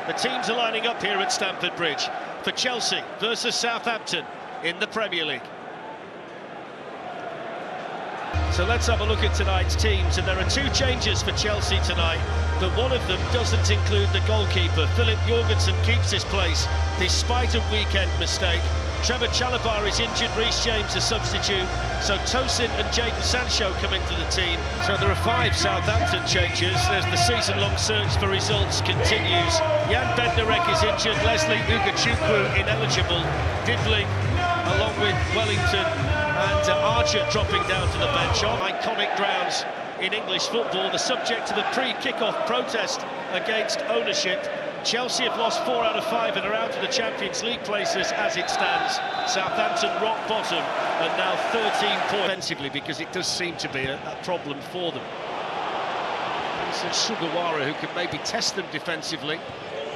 The teams are lining up here at Stamford Bridge for Chelsea versus Southampton in the Premier League. So let's have a look at tonight's teams, and there are two changes for Chelsea tonight, but one of them doesn't include the goalkeeper. Philip Jorgensen keeps his place despite a weekend mistake. Trevor Chalobah is injured, Reece James a substitute, so Tosin and Jadon Sancho come into the team. So there are 5 Southampton changes. There's the season-long search for results continues. Jan Bednarek is injured, Leslie Ugachukwu ineligible, Didling along with Wellington and Archer dropping down to the bench on iconic grounds in English football, the subject to the pre-kick-off protest against ownership. Chelsea have lost 4 out of 5 and are out of the Champions League places as it stands. Southampton rock bottom and now 13 points defensively, because it does seem to be a problem for them. It's Sugawara who can maybe test them defensively,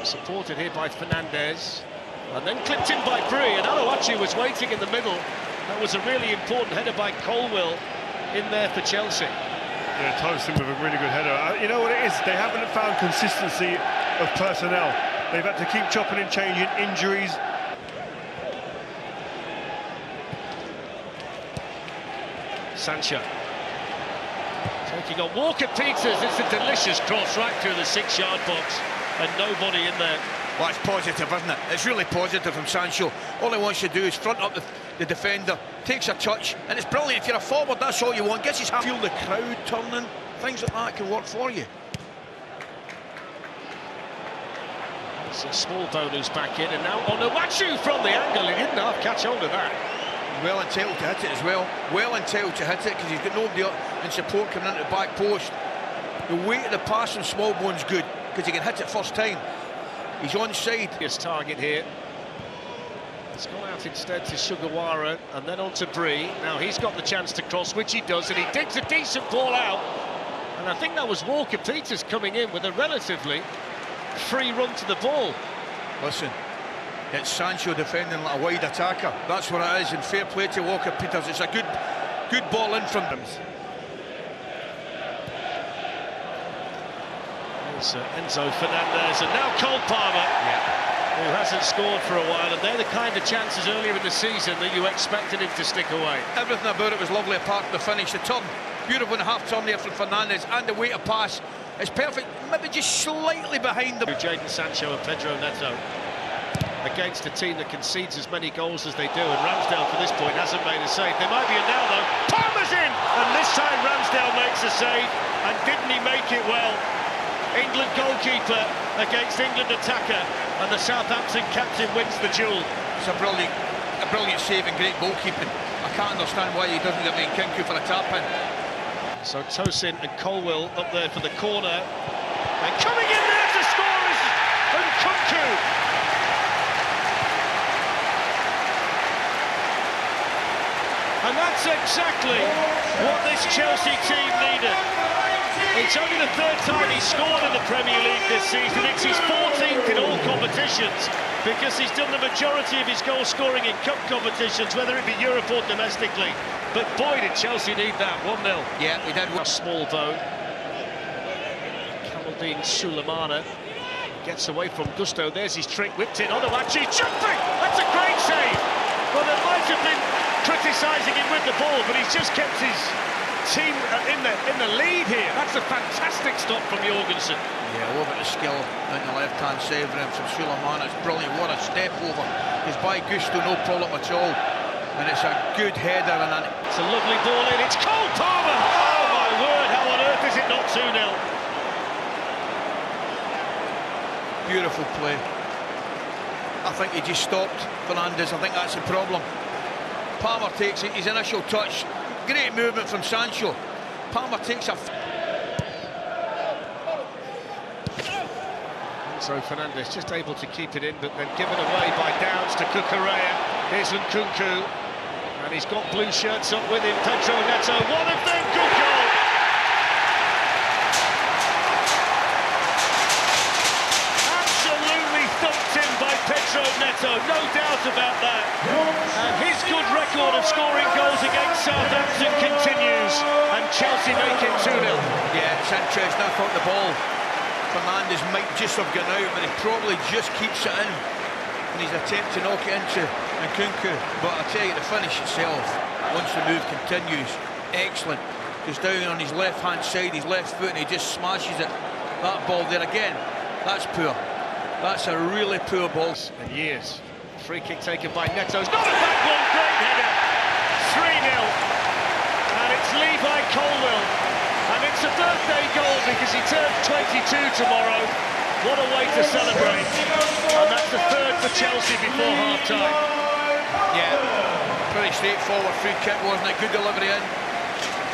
supported here by Fernandez, and then clipped in by Brie, and Aloachi was waiting in the middle. That was a really important header by Colwill in there for Chelsea. Yeah, Tosin with a really good header. You know what it is? They haven't found consistency of personnel. They've had to keep chopping and changing, injuries. Sancho taking on Walker-Peters. It's a delicious cross right through the 6-yard box and nobody in there. Well, it's positive, isn't it? It's really positive from Sancho. All he wants to do is front up the defender, takes a touch, and it's brilliant. If you're a forward, that's all you want. Gets his hand. Feel the crowd turning, things like that can work for you. It's a small bonus back in, and now Onuachu from the angle. He didn't half catch hold of that. Well entitled to hit it as well. Well entitled to hit it, because he's got nobody in support coming into the back post. The weight of the pass from Smallbone's good, because he can hit it first time. He's onside. His target here. It's gone out instead to Sugawara and then on to Brie. Now he's got the chance to cross, which he does, and he digs a decent ball out. And I think that was Walker-Peters coming in with a relatively free run to the ball. Listen, it's Sancho defending like a wide attacker. That's what it is, and fair play to Walker-Peters. It's a good ball in from them. Enzo Fernandez, and now Cole Palmer, who hasn't scored for a while, and they're the kind of chances earlier in the season that you expected him to stick away. Everything about it was lovely apart from the finish. The turn, beautiful and a half turn there from Fernandez, and the way to pass is perfect, maybe just slightly behind them. Jadon Sancho and Pedro Neto against a team that concedes as many goals as they do, and Ramsdale for this point hasn't made a save. There might be a now though. Palmer's in, and this time Ramsdale makes a save, and didn't he make it well? England goalkeeper against England attacker, and the Southampton captain wins the duel. It's a brilliant save and great goalkeeping. I can't understand why he doesn't get me in Kinku for a tap-in. So Tosin and Colwill up there for the corner, and coming in there to score is Nkunku. And that's exactly what this Chelsea team needed. It's only the 3rd time he's scored in the Premier League this season. It's his 14th in all competitions, because he's done the majority of his goal scoring in cup competitions, whether it be Europe or domestically. But boy, did Chelsea need that. 1-0. Yeah, we did. A small bone. Kamaldeen Sulemana gets away from Gusto. There's his trick, whipped in. Onuachu jumping! That's a great save! Well, there might have been criticising him with the ball, but he's just kept his team in the lead here. That's a fantastic stop from Jorgensen. Yeah, over the skill on the left-hand side from Sulemana. It's brilliant. What a step over. He's by Gusto, no problem at all. And it's a good header. And it's a lovely ball in. It's Cole Palmer. Oh my word! How on earth is it not 2-0? Beautiful play. I think he just stopped Fernandez. I think that's the problem. Palmer takes it. His initial touch. Great movement from Sancho. Palmer takes a... So Fernandez just able to keep it in, but then given away by Downs to Cucurella. Here's Nkunku, and he's got blue shirts up with him. Pedro Neto, one of them, good goal! Absolutely thumped in by Pedro Neto, no doubt about that. And his good record of scoring goals against Southampton continues, and Chelsea make it 2-0. Yeah, it's interesting. I thought the ball Fernandes might just have gone out, but he probably just keeps it in in his attempt to knock it into Nkunku. But I tell you, the finish itself, once the move continues, excellent. Goes down on his left-hand side, his left foot, and he just smashes it. That ball there again, that's poor. That's a really poor ball. And years. Free kick taken by Neto. It's not a bad one, great header. 3-0. And it's Levi Colwill. And it's a birthday goal because he turns 22 tomorrow. What a way to celebrate. And that's the third for Chelsea before half-time. Yeah, pretty straightforward free kick, wasn't it? Good delivery in.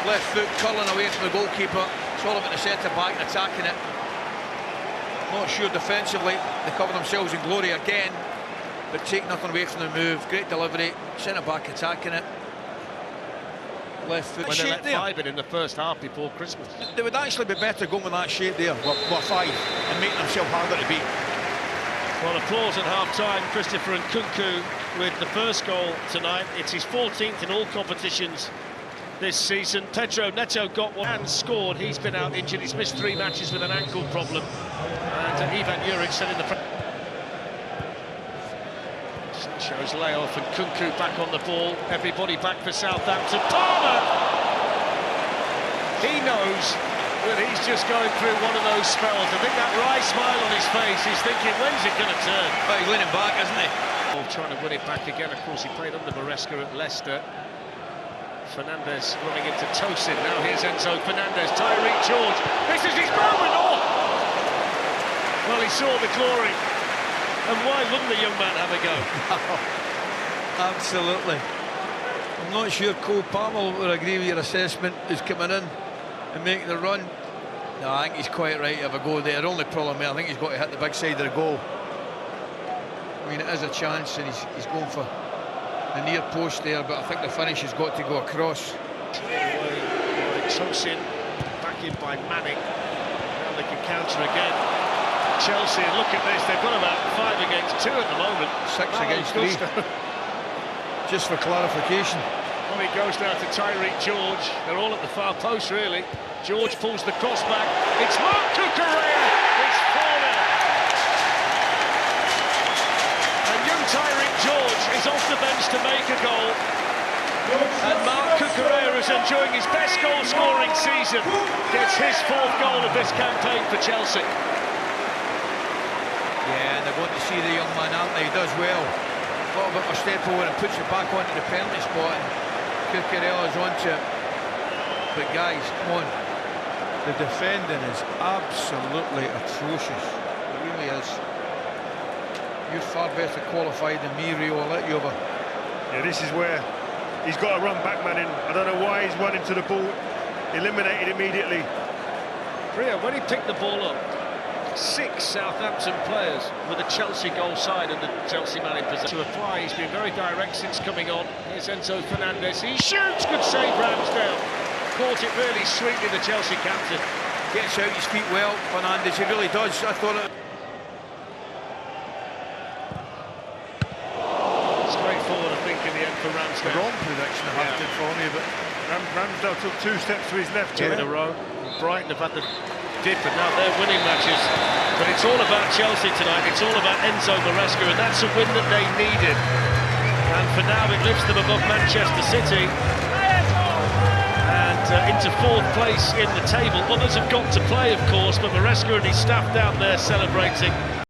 Left foot curling away from the goalkeeper. It's all about the centre-back and attacking it. Not sure defensively, they cover themselves in glory again, but take nothing away from the move. Great delivery, centre-back attacking it. Left foot. When they let 5 in the first half before Christmas. They would actually be better going with that shape there, with 5, and making themselves harder to beat. Well, applause at half-time. Christopher Nkunku with the first goal tonight. It's his 14th in all competitions this season. Pedro Neto got one and scored. He's been out injured. He's missed 3 matches with an ankle problem. And Ivan Juric set in the front. Shows layoff and Nkunku back on the ball. Everybody back for Southampton. Palmer! He knows that he's just going through one of those spells. I think that wry smile on his face, he's thinking, when's it going to turn? Well, he's leaning back, isn't he? Oh, trying to win it back again. Of course, he played under Maresca at Leicester. Fernandes running into Tosin. Now here's Enzo Fernandez. Tyreek George. This is his moment. Oh! Well, he saw the glory. And why wouldn't the young man have a go? Absolutely. I'm not sure Cole Palmer would agree with your assessment. He's coming in and making the run. No, I think he's quite right to have a go there. The only problem is I think he's got to hit the big side of the goal. I mean, it is a chance, and he's going for the near post there, but I think the finish has got to go across. Tosin back in by Manning. Now they can counter again. Chelsea, look at this, they've got about 5 against 2 at the moment. 6 against 3. Just for clarification. Well, he goes down to Tyreek George. They're all at the far post, really. George pulls the cross back. It's Mark Cucurella. It's 4-0. And young Tyreek George is off the bench to make a goal. And Mark Cucurella is enjoying his best goal-scoring season. Gets his 4th goal of this campaign for Chelsea. Yeah, and they're going to see the young man, aren't they? He does well. A little bit of a step forward and puts it back onto the penalty spot, and Cucurella's onto it. But guys, come on. The defending is absolutely atrocious. It really is. You're far better qualified than me, Rio. I'll let you over. Yeah, this is where he's got to run back man in. I don't know why he's running to the ball. Eliminated immediately. Rio, when he picked the ball up, 6 Southampton players with a Chelsea goal side and the Chelsea man in possession. To apply, he's been very direct since coming on. Here's Enzo Fernandez. He shoots, good save, Ramsdale. Caught it really sweetly, the Chelsea captain. Gets out his feet well, Fernandes. He really does. I thought it. Straightforward, I think, in the end for Ramsdale. The wrong prediction I have to for me, but Ramsdale took 2 steps to his left. 2 in a row. Brighton have had the dip, and now they're winning matches. But it's all about Chelsea tonight. It's all about Enzo Maresca, and that's a win that they needed. And for now, it lifts them above Manchester City and into 4th place in the table. Others have got to play, of course, but Maresca and his staff down there celebrating.